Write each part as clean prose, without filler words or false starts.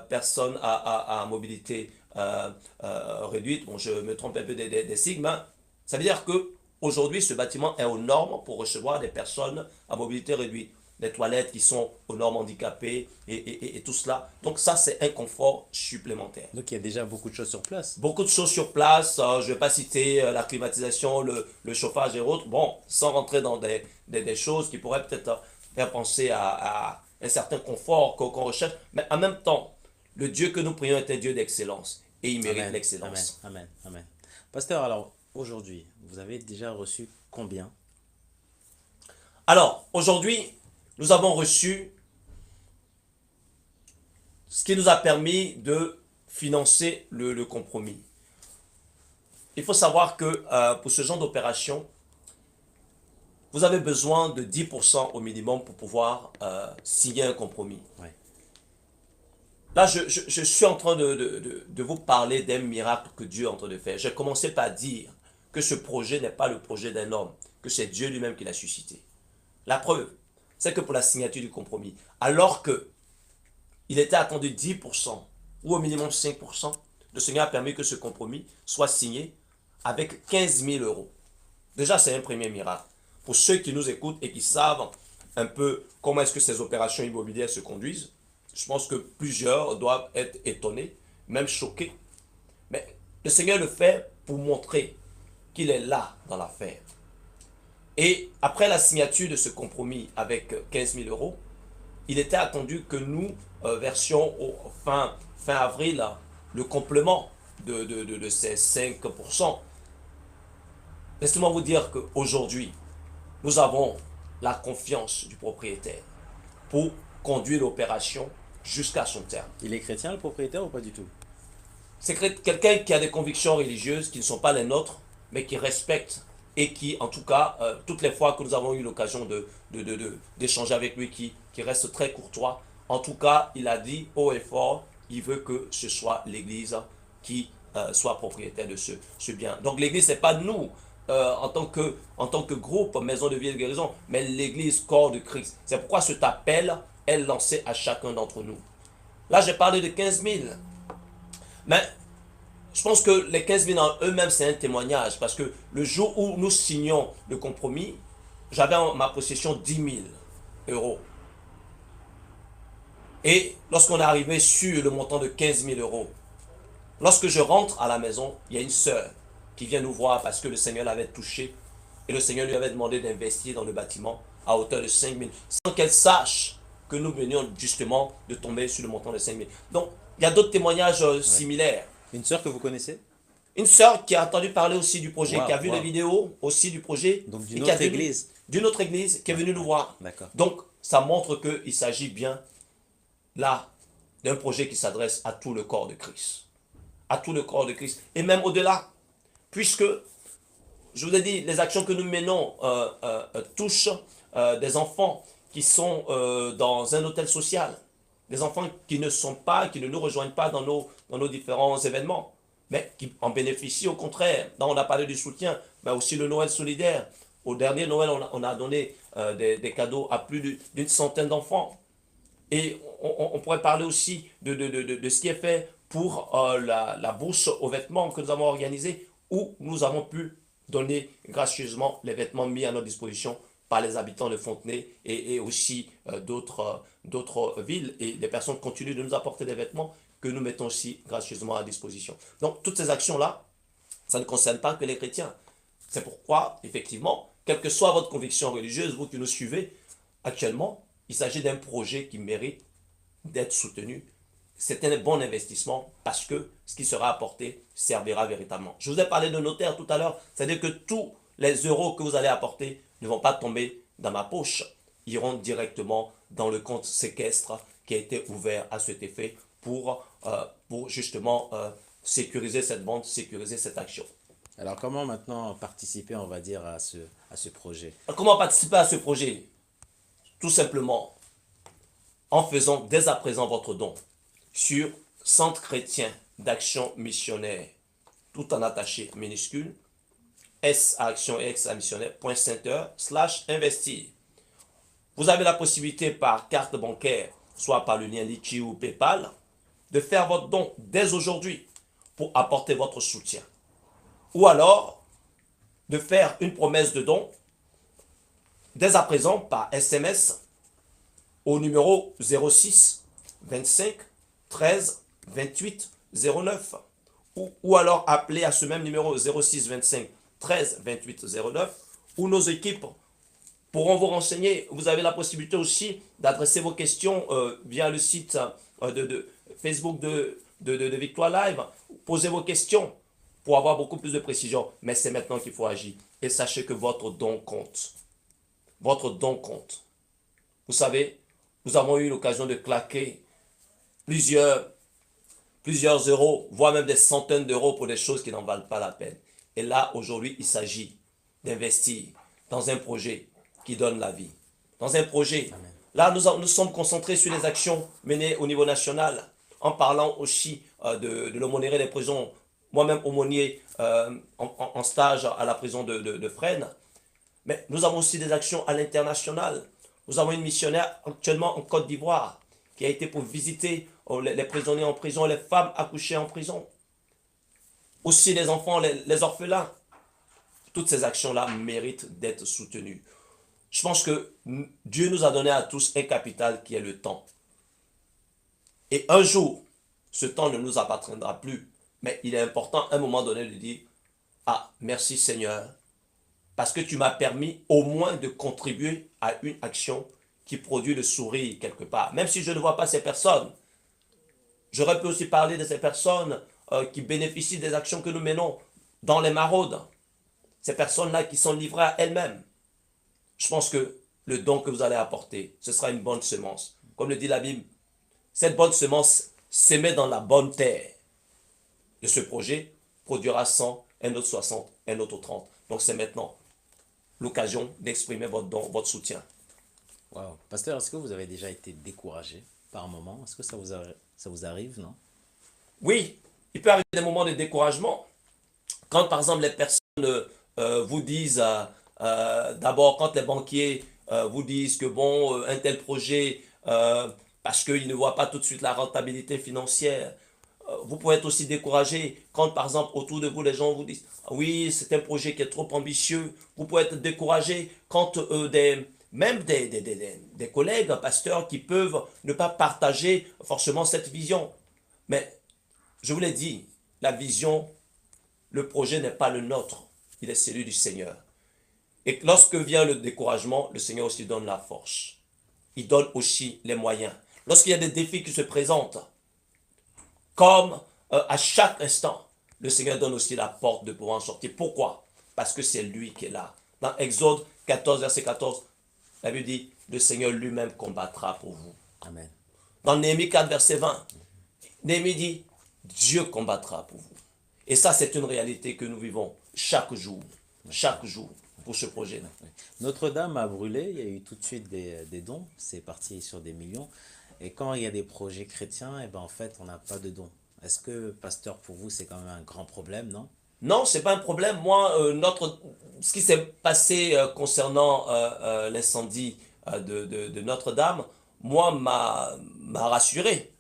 personnes à mobilité réduite. Bon, je me trompe un peu des sigles, mais ça veut dire que aujourd'hui, ce bâtiment est aux normes pour recevoir des personnes à mobilité réduite. Des toilettes qui sont aux normes handicapées et tout cela. Donc ça, c'est un confort supplémentaire. Donc il y a déjà beaucoup de choses sur place. Beaucoup de choses sur place, je ne vais pas citer la climatisation, le chauffage et autres, bon, sans rentrer dans des choses qui pourraient peut-être faire penser à un certain confort qu'on recherche, mais en même temps, le Dieu que nous prions est un Dieu d'excellence et il mérite Amen, amen, l'excellence. amen, amen. Pasteur, alors aujourd'hui, vous avez déjà reçu combien? Alors, aujourd'hui, nous avons reçu ce qui nous a permis de financer le compromis. Il faut savoir que pour ce genre d'opération, vous avez besoin de 10% au minimum pour pouvoir signer un compromis. Ouais. Là, je suis en train de vous parler d'un miracle que Dieu est en train de faire. J'ai commencé par dire que ce projet n'est pas le projet d'un homme, que c'est Dieu lui-même qui l'a suscité. La preuve, c'est que pour la signature du compromis, alors que il était attendu 10% ou au minimum 5%, le Seigneur a permis que ce compromis soit signé avec 15 000 euros. Déjà, c'est un premier miracle. Pour ceux qui nous écoutent et qui savent un peu comment est-ce que ces opérations immobilières se conduisent, je pense que plusieurs doivent être étonnés, même choqués. Mais le Seigneur le fait pour montrer qu'il est là dans l'affaire. Et après la signature de ce compromis avec 15 000 euros, il était attendu que nous versions fin avril le complément de ces 5%. Laissez-moi vous dire qu'aujourd'hui, nous avons la confiance du propriétaire pour conduire l'opération jusqu'à son terme. Il est chrétien le propriétaire ou pas du tout? C'est quelqu'un qui a des convictions religieuses qui ne sont pas les nôtres, mais qui respecte et qui, en tout cas, toutes les fois que nous avons eu l'occasion d'échanger avec lui, qui reste très courtois, en tout cas, il a dit haut et fort, il veut que ce soit l'Église qui soit propriétaire de ce bien. Donc l'Église, ce n'est pas nous, en tant que groupe, Maison de Vie et de Guérison, mais l'Église, corps de Christ. C'est pourquoi cet appel est lancé à chacun d'entre nous. Là, j'ai parlé de 15 000. Mais je pense que les 15 000 en eux-mêmes, c'est un témoignage. Parce que le jour où nous signions le compromis, j'avais en ma possession 10 000 euros. Et lorsqu'on est arrivé sur le montant de 15 000 euros, lorsque je rentre à la maison, il y a une sœur qui vient nous voir parce que le Seigneur l'avait touché. Et le Seigneur lui avait demandé d'investir dans le bâtiment à hauteur de 5 000. Sans qu'elle sache que nous venions justement de tomber sur le montant de 5 000. Donc, il y a d'autres témoignages Ouais. similaires. Une sœur que vous connaissez? Une sœur qui a entendu parler aussi du projet, qui a Waouh, vu les waouh. vidéos aussi du projet, Donc et d'une qui a autre venu église? d'une autre église, qui est Ouais, venue nous ouais. voir. D'accord. Donc, ça montre qu'il s'agit bien, là, d'un projet qui s'adresse à tout le corps de Christ. À tout le corps de Christ. Et même au-delà. Puisque, je vous ai dit, les actions que nous menons touchent des enfants qui sont dans un hôtel social. Des enfants qui ne nous rejoignent pas dans nos différents événements, mais qui en bénéficient au contraire. Là, on a parlé du soutien, mais aussi le Noël solidaire. Au dernier Noël, on a donné des cadeaux à plus d'une centaine d'enfants. Et on pourrait parler aussi de ce qui est fait pour la bourse aux vêtements que nous avons organisée, où nous avons pu donner gracieusement les vêtements mis à notre disposition par les habitants de Fontenay et aussi d'autres villes. Et les personnes continuent de nous apporter des vêtements que nous mettons aussi gracieusement à disposition. Donc toutes ces actions-là, ça ne concerne pas que les chrétiens. C'est pourquoi, effectivement, quelle que soit votre conviction religieuse, vous qui nous suivez actuellement, il s'agit d'un projet qui mérite d'être soutenu. C'est un bon investissement parce que ce qui sera apporté servira véritablement. Je vous ai parlé de notaire tout à l'heure, c'est-à-dire que tous les euros que vous allez apporter ne vont pas tomber dans ma poche, iront directement dans le compte séquestre qui a été ouvert à cet effet pour justement sécuriser cette vente, sécuriser cette action. Alors comment maintenant participer, on va dire, à ce projet? Comment participer à ce projet? Tout simplement en faisant dès à présent votre don sur Centre chrétien d'action missionnaire, tout en attaché minuscule, S à action et X à missionnaire.center/investir. Vous avez la possibilité par carte bancaire, soit par le lien Litchi ou PayPal, de faire votre don dès aujourd'hui pour apporter votre soutien. Ou alors, de faire une promesse de don dès à présent par SMS au numéro 06 25 13 28 09 ou alors appeler à ce même numéro 06 25 13 28 09 où nos équipes pourront vous renseigner. Vous avez la possibilité aussi d'adresser vos questions via le site de Facebook de Victoire Live. Posez vos questions pour avoir beaucoup plus de précision. Mais c'est maintenant qu'il faut agir. Et sachez que votre don compte. Votre don compte. Vous savez, nous avons eu l'occasion de claquer plusieurs euros, voire même des centaines d'euros pour des choses qui n'en valent pas la peine. Et là, aujourd'hui, il s'agit d'investir dans un projet qui donne la vie. Dans un projet. Amen. Là, nous sommes concentrés sur les actions menées au niveau national, en parlant aussi de l'aumônerie des prisons. Moi-même, aumônier en stage à la prison de Fresnes. Mais nous avons aussi des actions à l'international. Nous avons une missionnaire actuellement en Côte d'Ivoire qui a été pour visiter les prisonniers en prison, les femmes accouchées en prison. Aussi les enfants, les orphelins. Toutes ces actions-là méritent d'être soutenues. Je pense que Dieu nous a donné à tous un capital qui est le temps. Et un jour, ce temps ne nous appartiendra plus. Mais il est important à un moment donné de dire, ah, merci Seigneur, parce que tu m'as permis au moins de contribuer à une action qui produit le sourire quelque part. Même si je ne vois pas ces personnes, j'aurais pu aussi parler de ces personnes qui bénéficient des actions que nous menons dans les maraudes. Ces personnes-là qui sont livrées à elles-mêmes. Je pense que le don que vous allez apporter, ce sera une bonne semence. Comme le dit la Bible, cette bonne semence s'émet dans la bonne terre. Et ce projet produira 100, un autre 60, un autre 30. Donc c'est maintenant l'occasion d'exprimer votre don, votre soutien. Wow. Pasteur, est-ce que vous avez déjà été découragé par un moment? Est-ce que ça vous arrive, non? Oui, il peut arriver des moments de découragement. Quand par exemple les personnes vous disent, d'abord quand les banquiers vous disent que bon, un tel projet, parce qu'ils ne voient pas tout de suite la rentabilité financière, vous pouvez être aussi découragé quand par exemple autour de vous les gens vous disent oui c'est un projet qui est trop ambitieux. Vous pouvez être découragé quand même des collègues pasteurs qui peuvent ne pas partager forcément cette vision. Mais je vous l'ai dit, la vision, le projet n'est pas le nôtre, il est celui du Seigneur. Et lorsque vient le découragement, le Seigneur aussi donne la force. Il donne aussi les moyens. Lorsqu'il y a des défis qui se présentent, comme à chaque instant, le Seigneur donne aussi la porte de pouvoir en sortir. Pourquoi? Parce que c'est lui qui est là. Dans Exode 14, verset 14, la Bible dit, le Seigneur lui-même combattra pour vous. Amen. Dans Néhémie 4, verset 20, Néhémie dit, Dieu combattra pour vous. Et ça, c'est une réalité que nous vivons chaque jour pour ce projet-là. Notre-Dame a brûlé, il y a eu tout de suite des dons, c'est parti sur des millions. Et quand il y a des projets chrétiens, et ben en fait, on n'a pas de dons. Est-ce que, pasteur, pour vous, c'est quand même un grand problème, non? Non, c'est pas un problème. Moi, ce qui s'est passé concernant l'incendie de Notre-Dame, moi, m'a rassuré,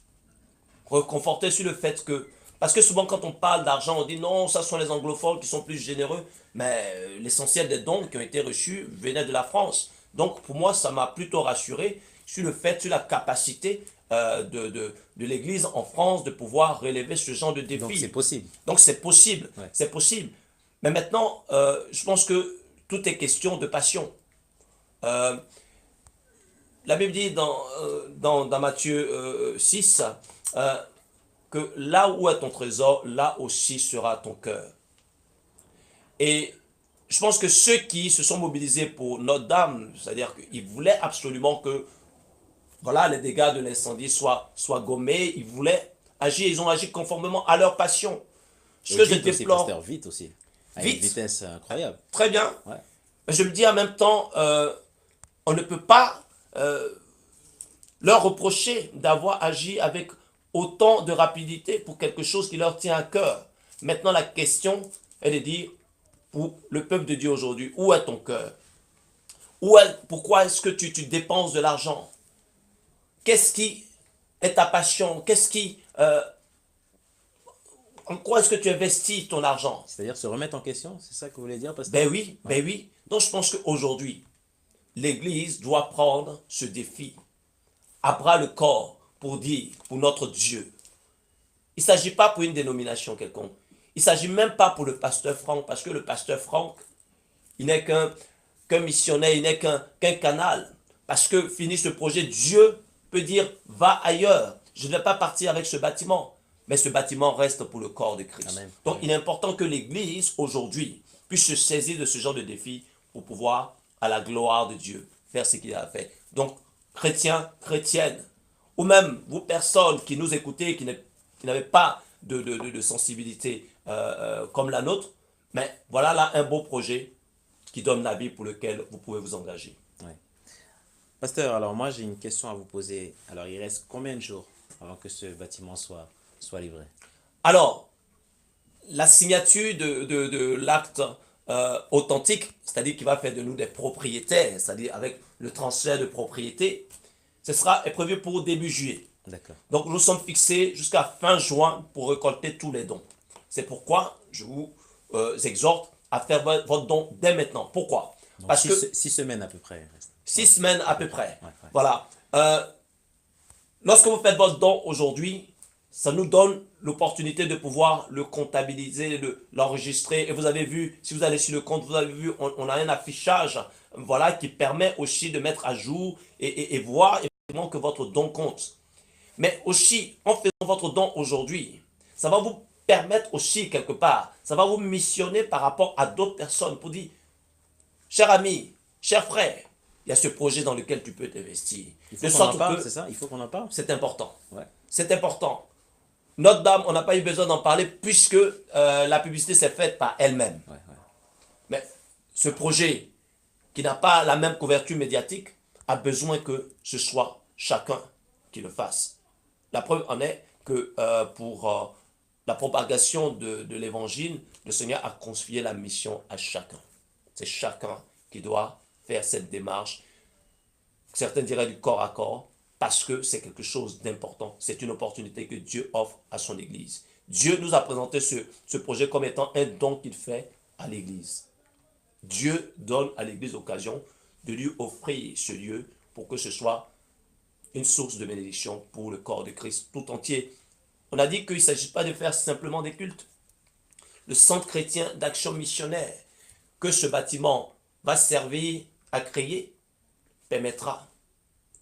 reconforté sur le fait que, parce que souvent quand on parle d'argent, on dit non, ça sont les anglophones qui sont plus généreux, mais l'essentiel des dons qui ont été reçus venaient de la France. Donc pour moi, ça m'a plutôt rassuré sur le fait, sur la capacité de l'Église en France de pouvoir relever ce genre de défi. Donc c'est possible. Donc c'est possible, Ouais. c'est possible. Mais maintenant, je pense que tout est question de passion. Euh, la Bible dit dans Matthieu 6 que là où est ton trésor, là aussi sera ton cœur. Et je pense que ceux qui se sont mobilisés pour Notre-Dame, c'est-à-dire qu'ils voulaient absolument que voilà, les dégâts de l'incendie soient gommés, ils voulaient agir, ils ont agi conformément à leur passion. Ce Et que je vite aussi, déplore, pasteur, vite aussi. À une vite, vitesse incroyable. très bien, Ouais. mais je me dis en même temps, on ne peut pas leur reprocher d'avoir agi avec autant de rapidité pour quelque chose qui leur tient à cœur. Maintenant, la question est de dire, pour le peuple de Dieu aujourd'hui, où est ton cœur? Pourquoi est-ce que tu dépenses de l'argent? Qu'est-ce qui est ta passion? Qu'est-ce qui euh, en quoi est-ce que tu investis ton argent? C'est-à-dire se remettre en question, c'est ça que vous voulez dire, pasteur? Ben oui, Ouais. ben oui. Donc je pense qu'aujourd'hui, l'Église doit prendre ce défi à bras le corps pour dire, pour notre Dieu. Il ne s'agit pas pour une dénomination quelconque. Il ne s'agit même pas pour le pasteur Franck, parce que le pasteur Franck, il n'est qu'un missionnaire, il n'est qu'un canal. Parce que fini ce projet, Dieu peut dire, va ailleurs. Je ne vais pas partir avec ce bâtiment. Mais ce bâtiment reste pour le corps de Christ. Amen. Donc il est important que l'Église, aujourd'hui, puisse se saisir de ce genre de défi pour pouvoir, à la gloire de Dieu, faire ce qu'il a fait. Donc, chrétiens, chrétiennes, ou même vous personnes qui nous écoutez, qui n'avez pas de sensibilité comme la nôtre, mais voilà là un beau projet qui donne la vie pour lequel vous pouvez vous engager. Ouais. Pasteur, alors moi j'ai une question à vous poser. Alors il reste combien de jours avant que ce bâtiment soit livré? Alors, la signature de l'acte authentique, c'est-à-dire qui va faire de nous des propriétaires, c'est-à-dire avec le transfert de propriété, ce sera est prévu pour début juillet. D'accord. Donc nous sommes fixés jusqu'à fin juin pour récolter tous les dons. C'est pourquoi je vous exhorte à faire votre don dès maintenant. Pourquoi? Donc Parce que 6 semaines à peu près. Il reste. 6 semaines à peu près. Ouais, ouais. Voilà. Lorsque vous faites votre don aujourd'hui, ça nous donne l'opportunité de pouvoir le comptabiliser, l'enregistrer. Et vous avez vu, si vous allez sur le compte, vous avez vu, on a un affichage, voilà, qui permet aussi de mettre à jour et voir effectivement que votre don compte. Mais aussi, en faisant votre don aujourd'hui, ça va vous permettre aussi quelque part, ça va vous missionner par rapport à d'autres personnes pour dire, cher ami, cher frère, il y a ce projet dans lequel tu peux t'investir. Il faut De qu'on en sorte parle, que c'est ça? Il faut qu'on en parle? c'est important. Ouais. C'est important. Notre-Dame, on n'a pas eu besoin d'en parler puisque la publicité s'est faite par elle-même. Ouais, ouais. Mais ce projet qui n'a pas la même couverture médiatique a besoin que ce soit chacun qui le fasse. La preuve en est que pour la propagation de l'évangile, le Seigneur a confié la mission à chacun. C'est chacun qui doit faire cette démarche. Certains diraient du corps à corps, parce que c'est quelque chose d'important. C'est une opportunité que Dieu offre à son Église. Dieu nous a présenté ce projet comme étant un don qu'il fait à l'Église. Dieu donne à l'Église l'occasion de lui offrir ce lieu pour que ce soit une source de bénédiction pour le corps de Christ tout entier. On a dit qu'il ne s'agit pas de faire simplement des cultes. Le centre chrétien d'action missionnaire que ce bâtiment va servir à créer permettra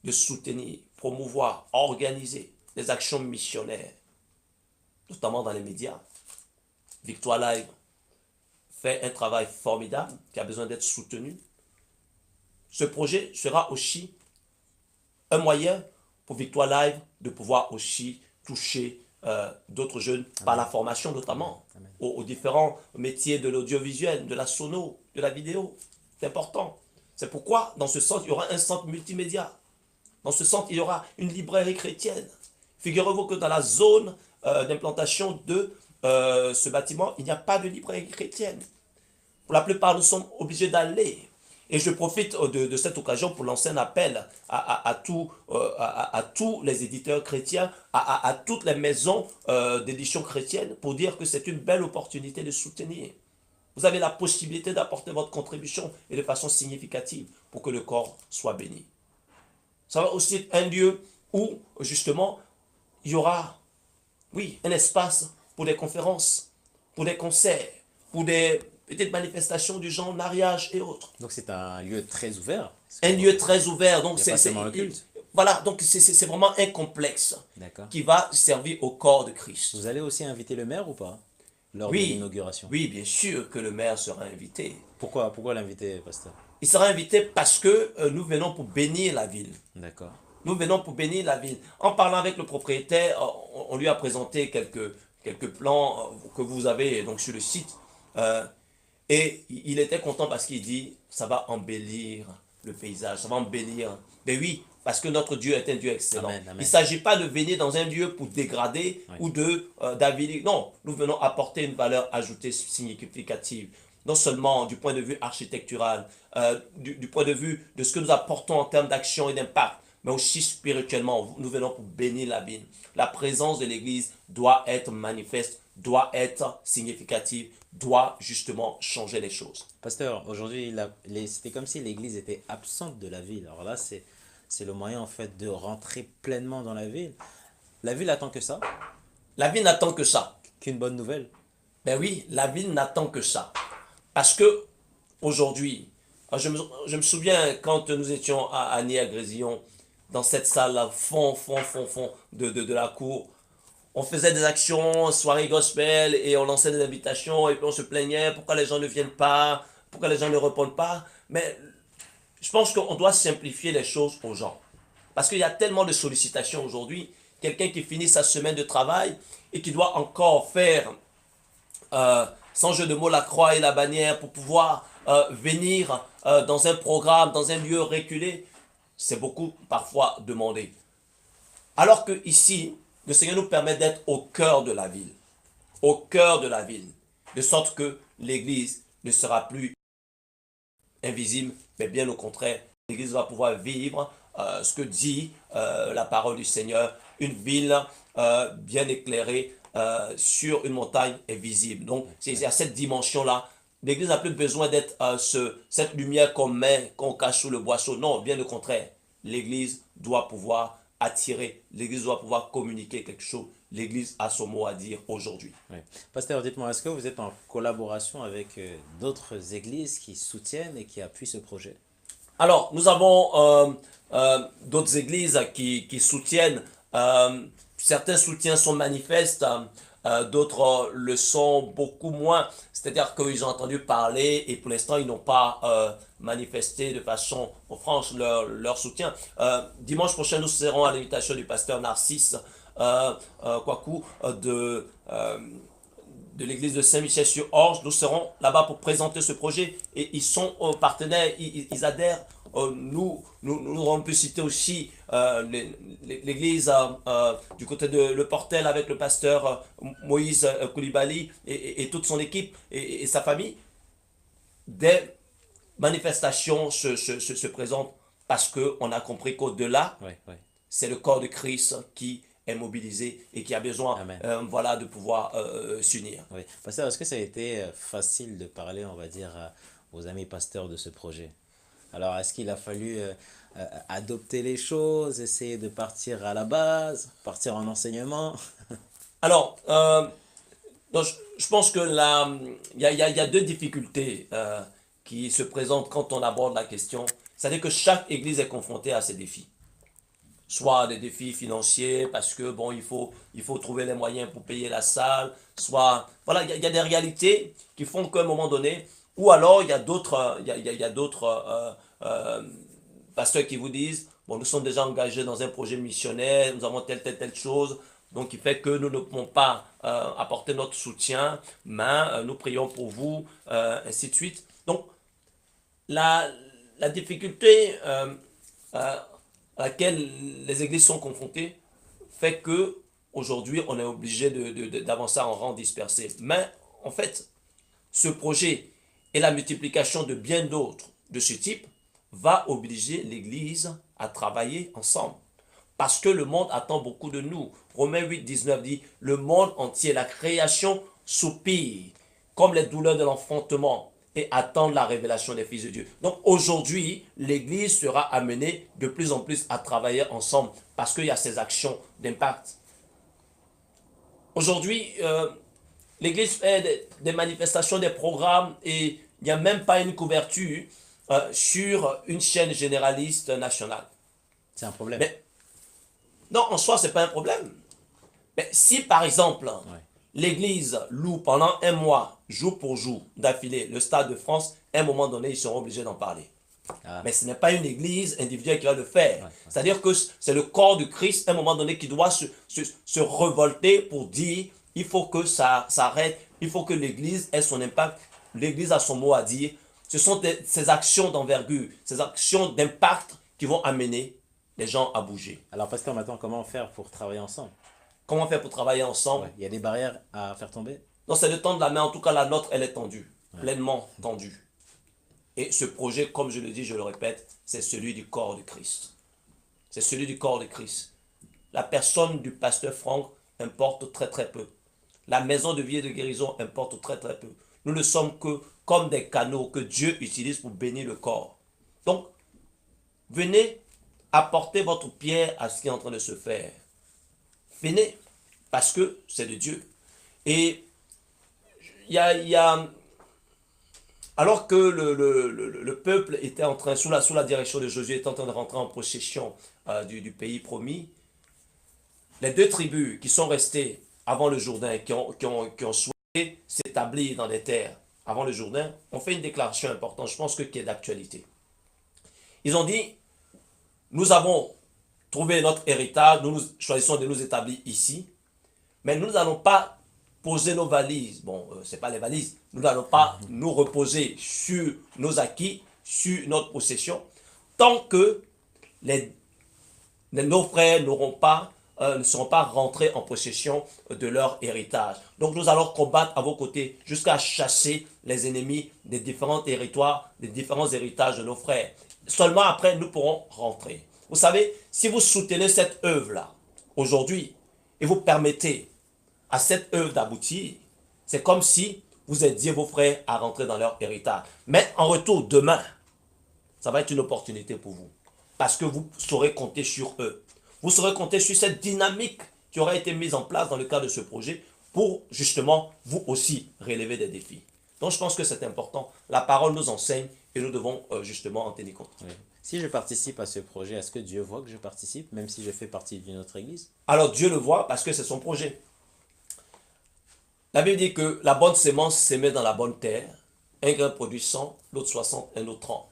de soutenir, promouvoir, organiser des actions missionnaires, notamment dans les médias. Victoire Live fait un travail formidable qui a besoin d'être soutenu. Ce projet sera aussi un moyen pour Victoire Live de pouvoir aussi toucher d'autres jeunes par la formation notamment aux différents métiers de l'audiovisuel, de la sono, de la vidéo. C'est important. C'est pourquoi dans ce centre, il y aura un centre multimédia. Dans ce centre, il y aura une librairie chrétienne. Figurez-vous que dans la zone d'implantation de ce bâtiment, il n'y a pas de librairie chrétienne. Pour la plupart, nous sommes obligés d'aller. Et je profite de cette occasion pour lancer un appel à tous les éditeurs chrétiens, à toutes les maisons d'édition chrétienne, pour dire que c'est une belle opportunité de soutenir. Vous avez la possibilité d'apporter votre contribution et de façon significative pour que le corps soit béni. Ça va aussi être un lieu où, justement, il y aura, oui, un espace pour des conférences, pour des concerts, pour des petites manifestations du genre mariage et autres. Donc c'est un lieu très ouvert. Un lieu très ouvert. Donc Il n'y a pas seulement un culte. Voilà, donc c'est vraiment un complexe D'accord. qui va servir au corps de Christ. Vous allez aussi inviter le maire ou pas lors de Oui, l'inauguration? oui, bien sûr que le maire sera invité. Pourquoi l'inviter, pasteur? Il sera invité parce que nous venons pour bénir la ville. D'accord. Nous venons pour bénir la ville. En parlant avec le propriétaire, on lui a présenté quelques plans que vous avez donc sur le site. Et il était content parce qu'il dit, ça va embellir le paysage, ça va embellir. Mais oui, parce que notre Dieu est un Dieu excellent. Amen, amen. Il ne s'agit pas de venir dans un lieu pour dégrader Oui. ou d'avilir. Non, nous venons apporter une valeur ajoutée significative. Non seulement du point de vue architectural, du point de vue de ce que nous apportons en termes d'action et d'impact, mais aussi spirituellement. Nous venons pour bénir la ville. La présence de l'Église doit être manifeste, doit être significative, doit justement changer les choses. Pasteur, aujourd'hui, c'était comme si l'Église était absente de la ville. Alors là, c'est le moyen en fait de rentrer pleinement dans la ville. La ville attend que ça, La ville n'attend que ça. qu'une bonne nouvelle. Ben oui, la ville n'attend que ça. Parce que aujourd'hui, je me souviens quand nous étions à Annie à Grésillon, dans cette salle-là, fond de la cour, on faisait des actions, soirée gospel, et on lançait des invitations, et puis on se plaignait, pourquoi les gens ne viennent pas, pourquoi les gens ne répondent pas. Mais je pense qu'on doit simplifier les choses aux gens. Parce qu'il y a tellement de sollicitations aujourd'hui. Quelqu'un qui finit sa semaine de travail et qui doit encore faire, sans jeu de mots, la croix et la bannière pour pouvoir venir dans un programme, dans un lieu reculé, c'est beaucoup parfois demandé. Alors que ici, le Seigneur nous permet d'être au cœur de la ville. Au cœur de la ville. De sorte que l'Église ne sera plus invisible, mais bien au contraire, l'Église va pouvoir vivre ce que dit la parole du Seigneur. Une ville bien éclairée sur une montagne est visible. Donc, c'est à cette dimension-là. L'Église n'a plus besoin d'être cette lumière qu'on met, qu'on cache sous le boisseau. Non, bien au contraire. L'Église doit pouvoir attirer. L'Église doit pouvoir communiquer quelque chose. L'Église a son mot à dire aujourd'hui. Oui. Pasteur, dites-moi, est-ce que vous êtes en collaboration avec d'autres églises qui soutiennent et qui appuient ce projet? Alors, nous avons d'autres églises qui soutiennent. Certains soutiens sont manifestes, d'autres le sont beaucoup moins. C'est-à-dire qu'ils ont entendu parler et pour l'instant, ils n'ont pas manifesté de façon franche leur soutien. Dimanche prochain, nous serons à l'invitation du pasteur Narcisse Kwaku de l'église de Saint-Michel-sur-Orge. Nous serons là-bas pour présenter ce projet et ils sont partenaires, ils adhèrent. On peut citer aussi l'église du côté de Le Portel avec le pasteur Moïse Koulibaly et toute son équipe et sa famille. Des manifestations se présentent parce qu'on a compris qu'au-delà, Oui, oui. c'est le corps de Christ qui est mobilisé et qui a besoin Amen. voilà, de pouvoir s'unir. Oui. Pasteur, est-ce que ça a été facile de parler, on va dire, aux amis pasteurs de ce projet? Alors, est-ce qu'il a fallu adopter les choses, essayer de partir à la base, partir en enseignement? Alors, donc, je pense que là, il y a deux difficultés qui se présentent quand on aborde la question. C'est-à-dire que chaque église est confrontée à ces défis. Soit des défis financiers, parce que bon, il faut trouver les moyens pour payer la salle, soit, voilà, il y a des réalités qui font qu'à un moment donné, ou alors il y a d'autres, il y a d'autres pasteurs qui vous disent, bon, nous sommes déjà engagés dans un projet missionnaire, nous avons telle chose, donc il fait que nous ne pouvons pas apporter notre soutien, mais nous prions pour vous, ainsi de suite. Donc, la, la difficulté à laquelle les églises sont confrontées fait que aujourd'hui on est obligé d'avancer en rang dispersé. Mais en fait, ce projet et la multiplication de bien d'autres de ce type va obliger l'Église à travailler ensemble. Parce que le monde attend beaucoup de nous. Romains 8, 19 dit, le monde entier, la création soupire, comme les douleurs de l'enfantement, et attend la révélation des fils de Dieu. Donc aujourd'hui, l'Église sera amenée de plus en plus à travailler ensemble, parce qu'il y a ces actions d'impact. Aujourd'hui, l'Église fait des manifestations, des programmes, et il n'y a même pas une couverture sur une chaîne généraliste nationale. C'est un problème. Mais non, en soi, ce n'est pas un problème. Mais si, par exemple, Ouais. l'Église loue pendant un mois, jour pour jour, d'affilée, le Stade de France, à un moment donné, ils seront obligés d'en parler. Ah, Mais ce n'est pas une église individuelle qui va le faire. ouais. C'est-à-dire que c'est le corps de Christ, à un moment donné, qui doit se révolter pour dire, il faut que ça s'arrête, il faut que l'église ait son impact, l'église a son mot à dire. Ce sont ces actions d'envergure, ces actions d'impact qui vont amener les gens à bouger. Alors, pasteur, maintenant, comment faire pour travailler ensemble? Comment faire pour travailler ensemble? Ouais. Il y a des barrières à faire tomber? Non, c'est de tendre la main. En tout cas, la nôtre, elle est tendue, pleinement tendue. Et ce projet, comme je le dis, je le répète, c'est celui du corps de Christ. c'est celui du corps de Christ. La personne du pasteur Franck importe très très peu. La maison de vie et de guérison importe très très peu. Nous ne sommes que comme des canaux que Dieu utilise pour bénir le corps. Donc, venez apporter votre pierre à ce qui est en train de se faire. Venez, parce que c'est de Dieu. Et alors que le peuple était en train, sous la direction de Josué, était en train de rentrer en possession du pays promis, les deux tribus qui sont restées avant le Jourdain, qui ont souhaité s'établir dans les terres avant le Jourdain, ont fait une déclaration importante, je pense qui est d'actualité. Ils ont dit, nous avons trouvé notre héritage, nous choisissons de nous établir ici, mais nous n'allons pas poser nos valises. Bon, ce n'est pas les valises. Nous n'allons pas nous reposer sur nos acquis, sur notre possession, tant que nos frères ne seront pas rentrés en possession de leur héritage. Donc nous allons combattre à vos côtés jusqu'à chasser les ennemis des différents territoires, des différents héritages de nos frères. Seulement après, nous pourrons rentrer. Vous savez, si vous soutenez cette œuvre-là, aujourd'hui, et vous permettez à cette œuvre d'aboutir, c'est comme si vous aidiez vos frères à rentrer dans leur héritage. Mais en retour, demain, ça va être une opportunité pour vous. Parce que vous saurez compter sur eux. Vous saurez compter sur cette dynamique qui aura été mise en place dans le cadre de ce projet pour justement vous aussi relever des défis. Donc je pense que c'est important. La parole nous enseigne et nous devons justement en tenir compte. Oui. Si je participe à ce projet, est-ce que Dieu voit que je participe, même si je fais partie d'une autre église? Alors Dieu le voit parce que c'est son projet. La Bible dit que la bonne sémence s'émet dans la bonne terre. Un grain produit 100, l'autre 60, un autre 30.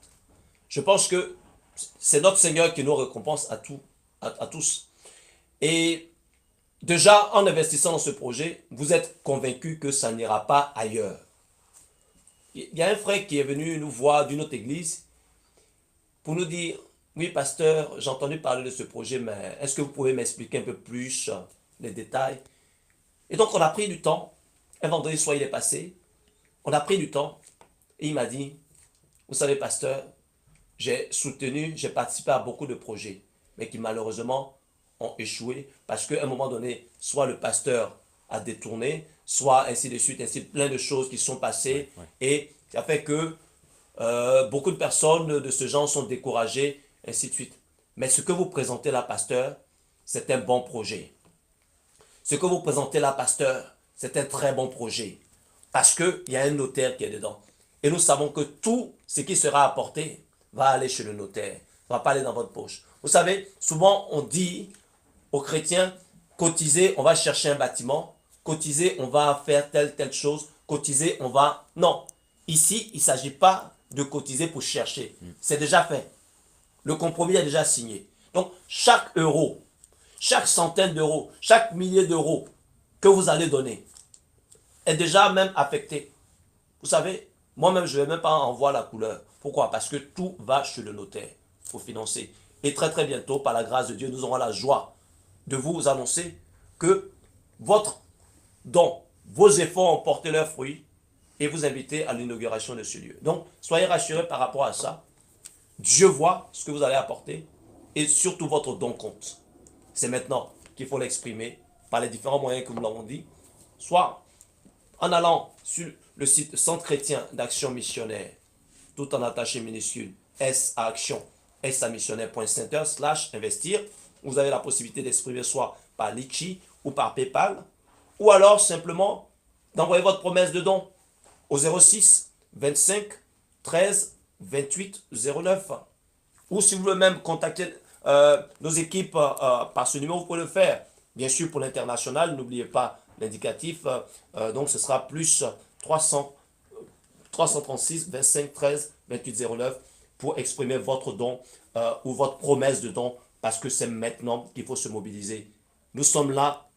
Je pense que c'est notre Seigneur qui nous récompense à tous. Et déjà, en investissant dans ce projet, vous êtes convaincu que ça n'ira pas ailleurs. Il y a un frère qui est venu nous voir d'une autre église pour nous dire, oui pasteur, j'ai entendu parler de ce projet, mais est-ce que vous pouvez m'expliquer un peu plus les détails? Et donc on a pris du temps. Un vendredi soir, il est passé. On a pris du temps. Et il m'a dit, vous savez, pasteur, j'ai participé à beaucoup de projets, mais qui malheureusement ont échoué parce qu'à un moment donné, soit le pasteur a détourné, soit ainsi de suite, plein de choses qui sont passées. Ouais. Et ça fait que beaucoup de personnes de ce genre sont découragées, ainsi de suite. Mais ce que vous présentez là, pasteur, c'est un bon projet. Ce que vous présentez là, pasteur, c'est un très bon projet. Parce qu'il y a un notaire qui est dedans. Et nous savons que tout ce qui sera apporté va aller chez le notaire. Ça ne va pas aller dans votre poche. Vous savez, souvent on dit aux chrétiens, cotiser, on va chercher un bâtiment. Cotiser, on va faire telle chose. Cotiser, on va... Non. Ici, il ne s'agit pas de cotiser pour chercher. C'est déjà fait. Le compromis est déjà signé. Donc, chaque euro, chaque centaine d'euros, chaque millier d'euros que vous allez donner est déjà même affecté. Vous savez, moi-même, je ne vais même pas en voir la couleur. Pourquoi? Parce que tout va chez le notaire pour financer. Et très très bientôt, par la grâce de Dieu, nous aurons la joie de vous annoncer que votre don, vos efforts ont porté leurs fruits et vous inviter à l'inauguration de ce lieu. Donc, soyez rassurés par rapport à ça. Dieu voit ce que vous allez apporter et surtout votre don compte. C'est maintenant qu'il faut l'exprimer par les différents moyens que nous l'avons dit, soit en allant sur le site Centre chrétien d'action missionnaire, tout en attaché minuscule, S à action, S à missionnaire.center/investir. Vous avez la possibilité d'exprimer soit par Litchi ou par PayPal, ou alors simplement d'envoyer votre promesse de don au 06 25 13 28 09. Ou si vous voulez même contacter nos équipes par ce numéro, vous pouvez le faire. Bien sûr, pour l'international, n'oubliez pas l'indicatif. Donc, ce sera plus 336 25 13 28 09 pour exprimer votre don ou votre promesse de don parce que c'est maintenant qu'il faut se mobiliser. Nous sommes là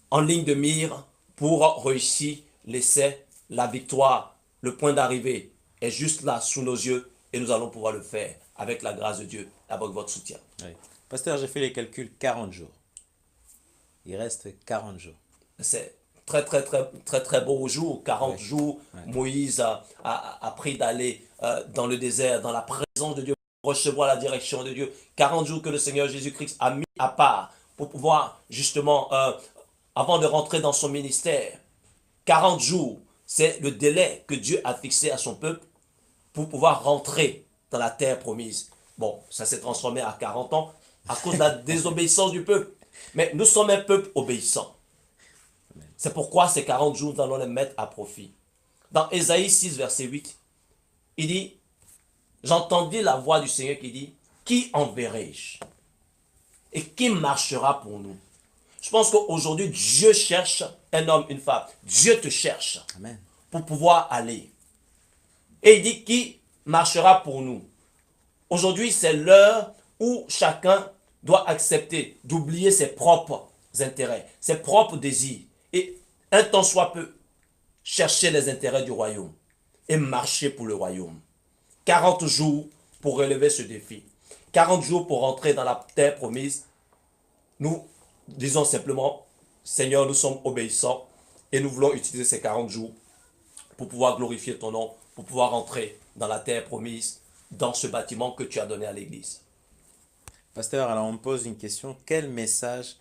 en ligne de mire pour réussir l'essai, la victoire. Le point d'arrivée est juste là sous nos yeux et nous allons pouvoir le faire avec la grâce de Dieu, avec votre soutien. Oui. Pasteur, j'ai fait les calculs 40 jours. Il reste 40 jours. C'est très beau jour, 40 jours. Ouais. Moïse a pris d'aller dans le désert, dans la présence de Dieu. recevoir la direction de Dieu. 40 jours que le Seigneur Jésus-Christ a mis à part pour pouvoir justement, avant de rentrer dans son ministère. 40 jours, c'est le délai que Dieu a fixé à son peuple pour pouvoir rentrer dans la terre promise. Bon, ça s'est transformé à 40 ans à cause de la désobéissance du peuple. Mais nous sommes un peuple obéissant. C'est pourquoi ces 40 jours, nous allons les mettre à profit. Dans Ésaïe 6, verset 8, il dit, j'entendis la voix du Seigneur qui dit, qui enverrai-je? Et qui marchera pour nous? Je pense qu'aujourd'hui, Dieu cherche un homme, une femme. Dieu te cherche. Amen. Pour pouvoir aller. Et il dit qui marchera pour nous. Aujourd'hui, c'est l'heure où chacun doit accepter d'oublier ses propres intérêts, ses propres désirs. Et un temps soit peu, chercher les intérêts du royaume et marcher pour le royaume. 40 jours pour relever ce défi. 40 jours pour entrer dans la terre promise. Nous disons simplement, Seigneur, nous sommes obéissants et nous voulons utiliser ces 40 jours pour pouvoir glorifier ton nom, pour pouvoir entrer dans la terre promise, dans ce bâtiment que tu as donné à l'Église. Pasteur, alors on me pose une question. Quel message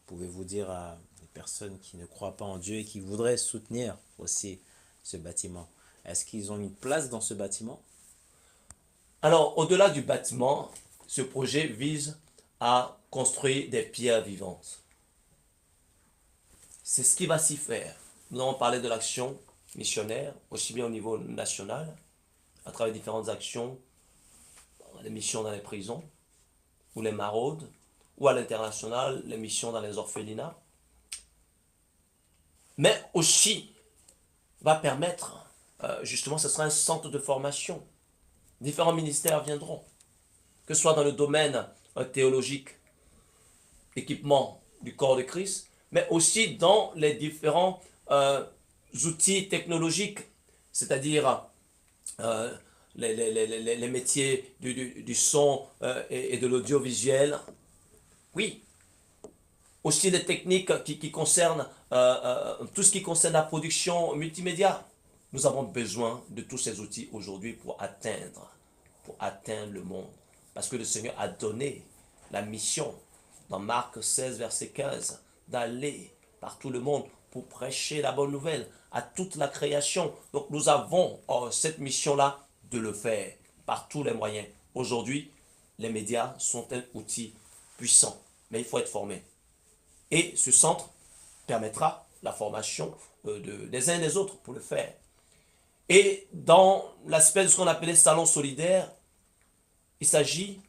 pouvez-vous dire à des personnes qui ne croient pas en Dieu et qui voudraient soutenir aussi ce bâtiment? Est-ce qu'ils ont une place dans ce bâtiment? Alors, au-delà du bâtiment, ce projet vise à construire des pierres vivantes. C'est ce qui va s'y faire. Nous avons parlé de l'action missionnaire, aussi bien au niveau national, à travers différentes actions, les missions dans les prisons, ou les maraudes, ou à l'international, les missions dans les orphelinats. Mais aussi va permettre, justement, ce sera un centre de formation. Différents ministères viendront, que ce soit dans le domaine théologique, équipement du corps de Christ, mais aussi dans les différents outils technologiques, c'est-à-dire les métiers du son et de l'audiovisuel. Oui, aussi les techniques qui concernent tout ce qui concerne la production multimédia. Nous avons besoin de tous ces outils aujourd'hui pour atteindre le monde. Parce que le Seigneur a donné la mission dans Marc 16, verset 15, d'aller par tout le monde pour prêcher la bonne nouvelle à toute la création. Donc nous avons cette mission-là de le faire par tous les moyens. Aujourd'hui, les médias sont un outil puissant, mais il faut être formé. Et ce centre permettra la formation des uns et des autres pour le faire. Et dans l'aspect de ce qu'on appelait salon solidaire, il s'agit,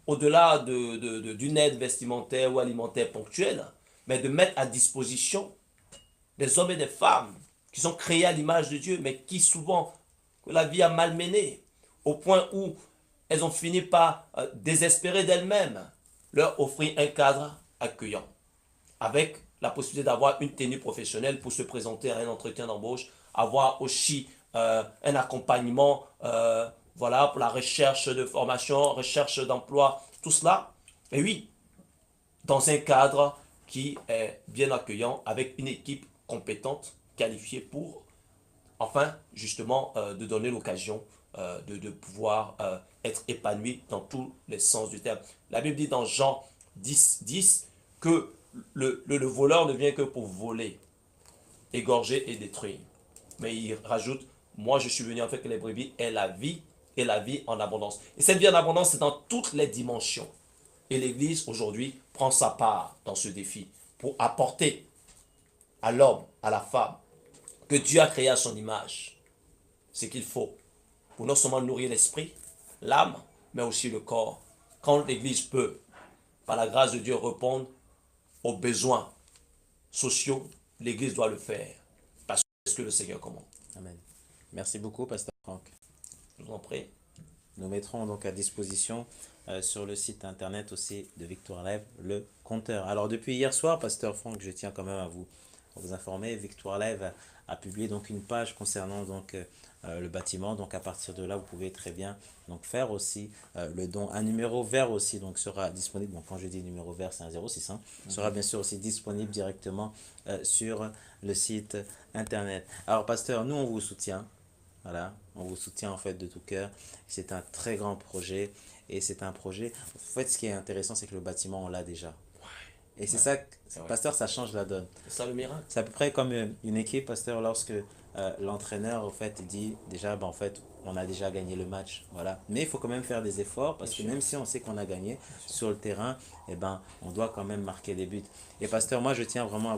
au-delà d'une aide vestimentaire ou alimentaire ponctuelle, mais de mettre à disposition des hommes et des femmes qui sont créés à l'image de Dieu, mais qui souvent, que la vie a malmené, au point où elles ont fini par désespérer d'elles-mêmes, leur offrir un cadre accueillant, avec la possibilité d'avoir une tenue professionnelle pour se présenter à un entretien d'embauche, avoir aussi un accompagnement voilà, pour la recherche de formation, recherche d'emploi, tout cela. Et oui, dans un cadre qui est bien accueillant, avec une équipe compétente, qualifiée pour, enfin, justement, de donner l'occasion de pouvoir être épanoui dans tous les sens du terme. La Bible dit dans Jean 10, 10 que le voleur ne vient que pour voler, égorger et détruire. Mais il rajoute, moi je suis venu en fait que les brebis aient la vie et la vie en abondance. Et cette vie en abondance, c'est dans toutes les dimensions. Et l'Église aujourd'hui prend sa part dans ce défi pour apporter à l'homme, à la femme, que Dieu a créé à son image, ce qu'il faut pour non seulement nourrir l'esprit, l'âme, mais aussi le corps. Quand l'Église peut, par la grâce de Dieu, répondre aux besoins sociaux, l'Église doit le faire. Parce que c'est ce que le Seigneur commande. Amen. Merci beaucoup, Pasteur Franck. Je vous en prie. Nous mettrons donc à disposition sur le site internet aussi de Victoire Live le compteur. Alors depuis hier soir, Pasteur Franck, je tiens quand même à vous informer, Victoire Live a publié donc une page concernant donc le bâtiment. Donc à partir de là, vous pouvez très bien donc faire aussi le don. Un numéro vert aussi donc sera disponible. Donc quand je dis numéro vert, c'est un 06, hein, sera bien sûr aussi disponible directement sur le site internet. Alors Pasteur, nous on vous soutient. Voilà, on vous soutient en fait de tout cœur. C'est un très grand projet et c'est un projet. En fait, ce qui est intéressant, c'est que le bâtiment, on l'a déjà. Et c'est Ouais, ça, c'est vrai. pasteur, ça change la donne. C'est ça le miracle. C'est à peu près comme une équipe, pasteur, lorsque l'entraîneur, au fait, dit déjà, ben, en fait, on a déjà gagné le match. Voilà. Mais il faut quand même faire des efforts Bien parce que sûr, même si on sait qu'on a gagné bien sûr. sur le terrain, eh ben, on doit quand même marquer des buts. Et pasteur, moi, je tiens vraiment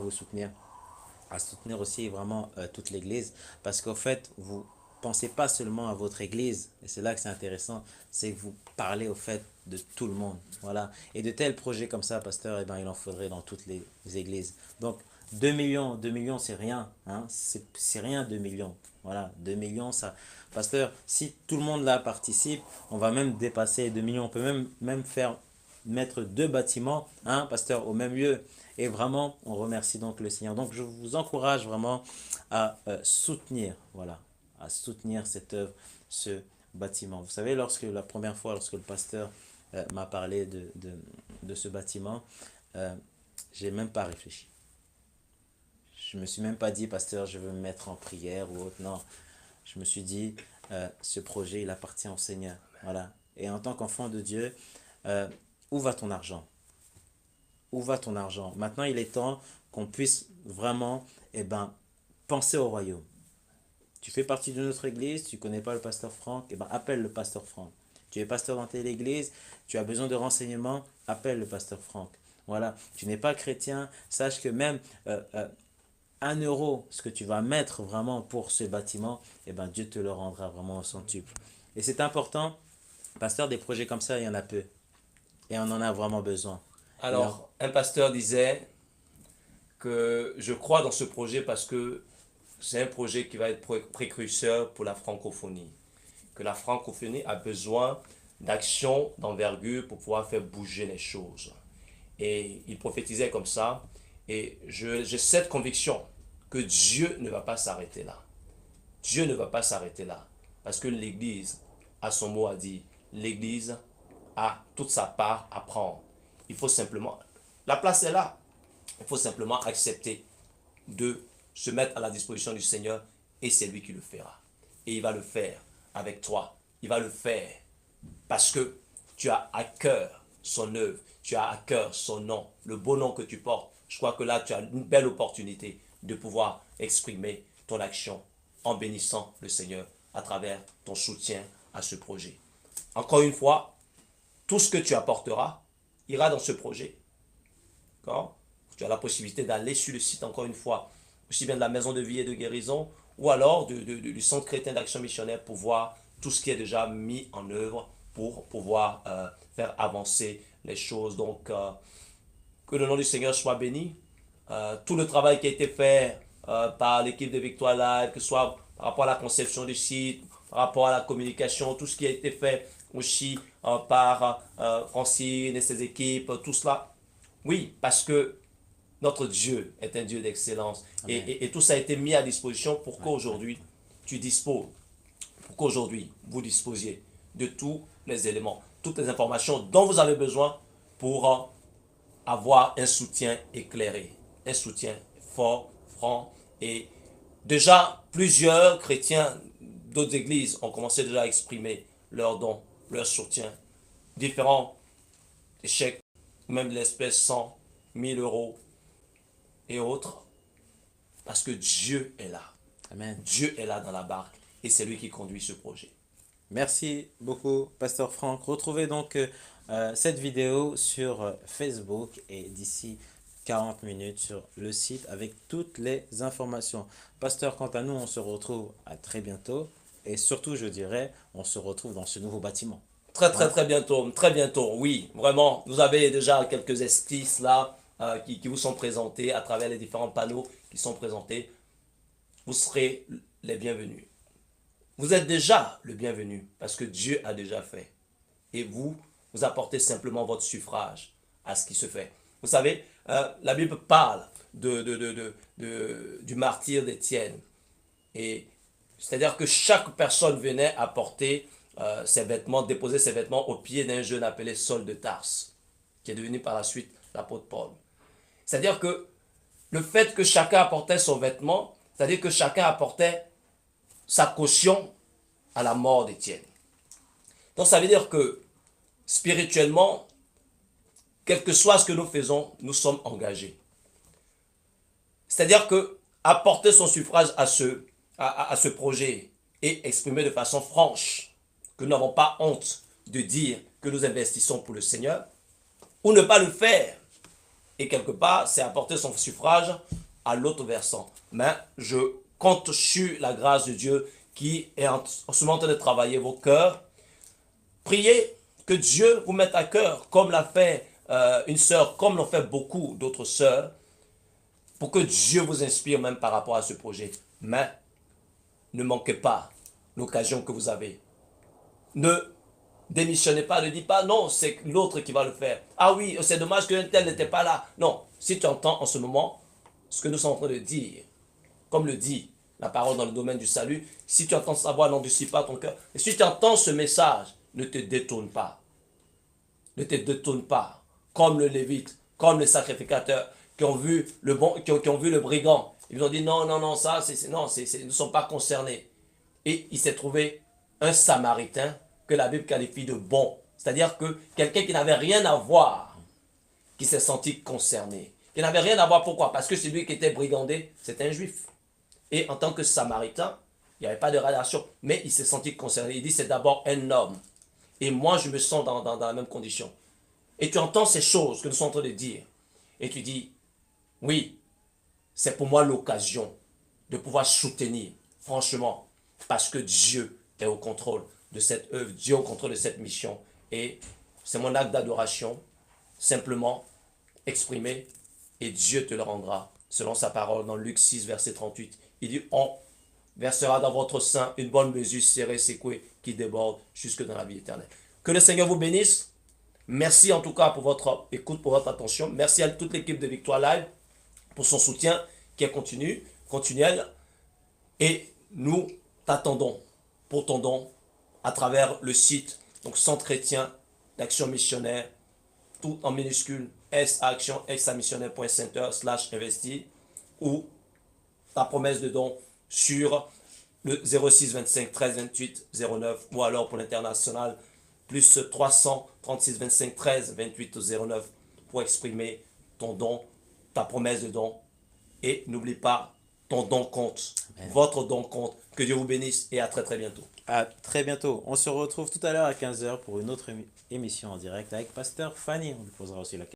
à soutenir aussi vraiment toute l'Église, parce qu'au fait, vous pensez pas seulement à votre Église, et c'est là que c'est intéressant, c'est que vous parlez au fait de tout le monde, voilà. Et de tels projets comme ça, pasteur, eh ben, il en faudrait dans toutes les églises. Donc, 2 millions c'est rien, hein, c'est rien 2 millions, voilà, 2 millions, ça, pasteur, si tout le monde là participe, on va même dépasser 2 millions, on peut même faire mettre 2 bâtiments, hein, pasteur, au même lieu. Et vraiment, on remercie donc le Seigneur. Donc, je vous encourage vraiment à soutenir, voilà, à soutenir cette œuvre, ce bâtiment. Vous savez, la première fois, lorsque le pasteur m'a parlé de ce bâtiment, euh, j'ai même pas réfléchi. Je me suis même pas dit, pasteur, je veux me mettre en prière ou autre. Non, je me suis dit, ce projet, il appartient au Seigneur. Voilà. Et en tant qu'enfant de Dieu, euh, où va ton argent? Où va ton argent? Maintenant, il est temps qu'on puisse vraiment eh ben, penser au royaume. Tu fais partie de notre église, tu ne connais pas le pasteur Franck, eh ben, appelle le pasteur Franck. Tu es pasteur dans telle église, tu as besoin de renseignements, appelle le pasteur Franck. Voilà, tu n'es pas chrétien, sache que même 1 euro, ce que tu vas mettre vraiment pour ce bâtiment, eh ben, Dieu te le rendra vraiment au centuple. Et c'est important, pasteur, des projets comme ça, il y en a peu. Et on en a vraiment besoin. Il en... Alors, un pasteur disait que je crois dans ce projet parce que c'est un projet qui va être précurseur pour la francophonie. Que la francophonie a besoin d'actions d'envergure pour pouvoir faire bouger les choses. Et il prophétisait comme ça. Et j'ai cette conviction que Dieu ne va pas s'arrêter là. Dieu ne va pas s'arrêter là. Parce que l'Église a son mot à dire. L'Église a toute sa part à prendre. Il faut simplement... La place est là. Il faut simplement accepter de se mettre à la disposition du Seigneur et c'est lui qui le fera. Et il va le faire avec toi. Il va le faire parce que tu as à cœur son œuvre, tu as à cœur son nom, le beau nom que tu portes. Je crois que là, tu as une belle opportunité de pouvoir exprimer ton action en bénissant le Seigneur à travers ton soutien à ce projet. Encore une fois, tout ce que tu apporteras ira dans ce projet. D'accord? Tu as la possibilité d'aller sur le site, encore une fois, aussi bien de la maison de vie et de guérison, ou alors du Centre chrétien d'action missionnaire pour voir tout ce qui est déjà mis en œuvre pour pouvoir faire avancer les choses. Donc, que le nom du Seigneur soit béni. Tout le travail qui a été fait par l'équipe de Victoire Live, que ce soit par rapport à la conception du site, par rapport à la communication, tout ce qui a été fait aussi par Francine et ses équipes, tout cela. Oui, parce que notre Dieu est un Dieu d'excellence. Amen. Et tout ça a été mis à disposition pour Ouais, ouais. qu'aujourd'hui, tu disposes, pour qu'aujourd'hui, vous disposiez de tous les éléments, toutes les informations dont vous avez besoin pour avoir un soutien éclairé, un soutien fort, franc. Et déjà, plusieurs chrétiens d'autres églises ont commencé déjà à exprimer leurs dons, leur soutien, différents chèques, même l'espèce 100, 1000 € et autres, parce que Dieu est là. Amen. Dieu est là dans la barque et c'est lui qui conduit ce projet. Merci beaucoup, Pasteur Franck. Retrouvez donc cette vidéo sur Facebook et d'ici 40 minutes sur le site avec toutes les informations. Pasteur, quant à nous, on se retrouve à très bientôt et surtout, je dirais, on se retrouve dans ce nouveau bâtiment. Très très Hein? très bientôt, oui, vraiment. Vous avez déjà quelques esquisses là qui vous sont présentés à travers les différents panneaux qui sont présentés. Vous serez les bienvenus. Vous êtes déjà le bienvenu parce que Dieu a déjà fait. Et vous, vous apportez simplement votre suffrage à ce qui se fait. Vous savez, la Bible parle du martyr d'Étienne. Et c'est-à-dire que chaque personne venait apporter ses vêtements, déposer ses vêtements au pied d'un jeune appelé Saul de Tarse, qui est devenu par la suite l'apôtre Paul. C'est-à-dire que le fait que chacun apportait son vêtement, c'est-à-dire que chacun apportait sa caution à la mort d'Étienne. Donc ça veut dire que spirituellement, quel que soit ce que nous faisons, nous sommes engagés. C'est-à-dire que apporter son suffrage à ce projet et exprimer de façon franche que nous n'avons pas honte de dire que nous investissons pour le Seigneur, ou ne pas le faire. Et quelque part, c'est apporter son suffrage à l'autre versant. Mais je compte sur la grâce de Dieu qui est en ce moment en train de travailler vos cœurs. Priez que Dieu vous mette à cœur, comme l'a fait une sœur, comme l'ont fait beaucoup d'autres sœurs, pour que Dieu vous inspire même par rapport à ce projet. Mais ne manquez pas l'occasion que vous avez. Ne démissionnez pas, ne dites pas non, c'est l'autre qui va le faire. Ah oui, c'est dommage qu'un tel n'était pas là. Non, si tu entends en ce moment ce que nous sommes en train de dire, comme le dit la parole dans le domaine du salut, si tu entends sa voix, n'endurcis pas ton cœur. Et si tu entends ce message, ne te détourne pas. Ne te détourne pas. Comme le Lévite, comme les sacrificateurs qui ont vu le brigand. Ils ont dit non, non, non, ça, nous ne sommes pas concernés. Et il s'est trouvé un Samaritain que la Bible qualifie de bon. C'est-à-dire que quelqu'un qui n'avait rien à voir, qui s'est senti concerné. Qui n'avait rien à voir, pourquoi? Parce que celui qui était brigandé, c'était un juif. Et en tant que Samaritain, il n'y avait pas de relation, mais il s'est senti concerné. Il dit, c'est d'abord un homme. Et moi, je me sens dans la même condition. Et tu entends ces choses que nous sommes en train de dire. Et tu dis, oui, c'est pour moi l'occasion de pouvoir soutenir, franchement, parce que Dieu est au contrôle de cette œuvre, Dieu est au contrôle de cette mission. Et c'est mon acte d'adoration, simplement exprimé, et Dieu te le rendra, selon sa parole dans Luc 6, verset 38. Il dit, on versera dans votre sein une bonne mesure serrée, secouée, qui déborde jusque dans la vie éternelle. Que le Seigneur vous bénisse. Merci en tout cas pour votre écoute, pour votre attention. Merci à toute l'équipe de Victoire Live pour son soutien qui est continuel. Et nous t'attendons pour ton don à travers le site, donc Centre chrétien d'action missionnaire, tout en minuscule, saction-missionnaire.center/investi, ou ta promesse de don sur le 06 25 13 28 09, ou alors pour l'international, plus 336 25 13 28 09 pour exprimer ton don, ta promesse de don. Et n'oublie pas, ton don compte. Amen. Votre don compte. Que Dieu vous bénisse et à très très bientôt. À très bientôt. On se retrouve tout à l'heure à 15 h pour une autre émission en direct avec Pasteur Fanny. On lui posera aussi la question.